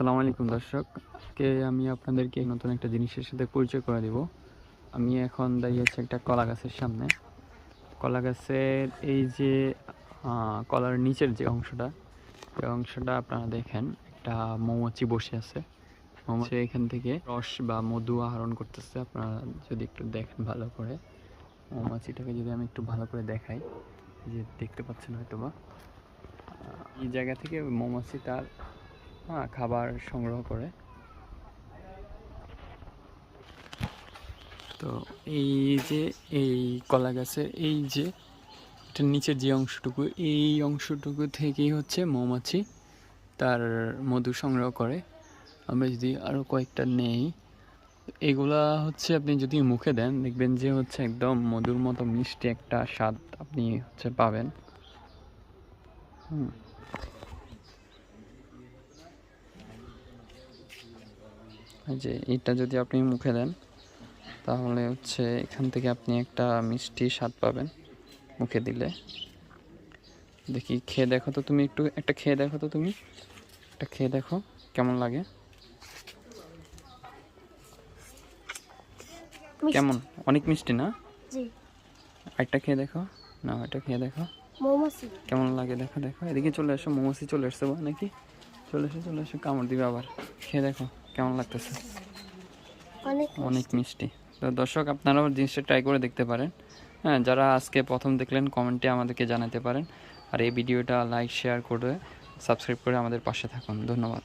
আসসালামু আলাইকুম দর্শক, আমি আপনাদেরকে নতুন একটা জিনিসের সাথে পরিচয় করে দিব। আমি এখন দাঁড়িয়ে আছি একটা কলা গাছের সামনে। কলা গাছের এই যে কলার নিচের যে অংশটা, এই অংশটা আপনারা দেখেন, একটা মৌমাছি বসে আছে। মৌমাছি এখান থেকে রস বা মধু আহরণ করতেছে। আপনারা যদি একটু দেখেন ভালো করে, মৌমাছিটাকে যদি আমি একটু ভালো করে দেখাই, যে দেখতে পাচ্ছেন হয়তো বা, এই জায়গা থেকে মৌমাছি তার খাবার সংগ্রহ করে। তো এই যে এই কলা গাছের এই যে এটার নিচের যে অংশটুকু, এই অংশটুকু থেকেই হচ্ছে মৌমাছি তার মধু সংগ্রহ করে। আমরা যদি আরও কয়েকটা নেই, এগুলা হচ্ছে আপনি যদি মুখে দেন দেখবেন যে হচ্ছে একদম মধুর মতো মিষ্টি একটা স্বাদ আপনি হচ্ছে পাবেন। যে এটা যদি আপনি মুখে দেন তাহলে হচ্ছে এখান থেকে আপনি একটা মিষ্টি স্বাদ পাবেন মুখে দিলে। দেখি খেয়ে দেখো তো তুমি, একটা খেয়ে দেখো তো তুমি, একটা খেয়ে দেখো কেমন লাগে। কেমন? অনেক মিষ্টি না? একটা খেয়ে দেখো না, এটা খেয়ে দেখো কেমন লাগে। দেখো দেখো, এদিকে চলে এসো, মৌমাছি চলে এসছে নাকি? চলে এসো, কামড় দিবে আবার। খেয়ে দেখো কেমন লাগতেছে। অনেক মিষ্টি। তো দর্শক, আপনারাও জিনিসটা ট্রাই করে দেখতে পারেন। হ্যাঁ, যারা আজকে প্রথম দেখলেন কমেন্টে আমাদেরকে জানাতে পারেন। আর এই ভিডিওটা লাইক শেয়ার করে সাবস্ক্রাইব করে আমাদের পাশে থাকুন। ধন্যবাদ।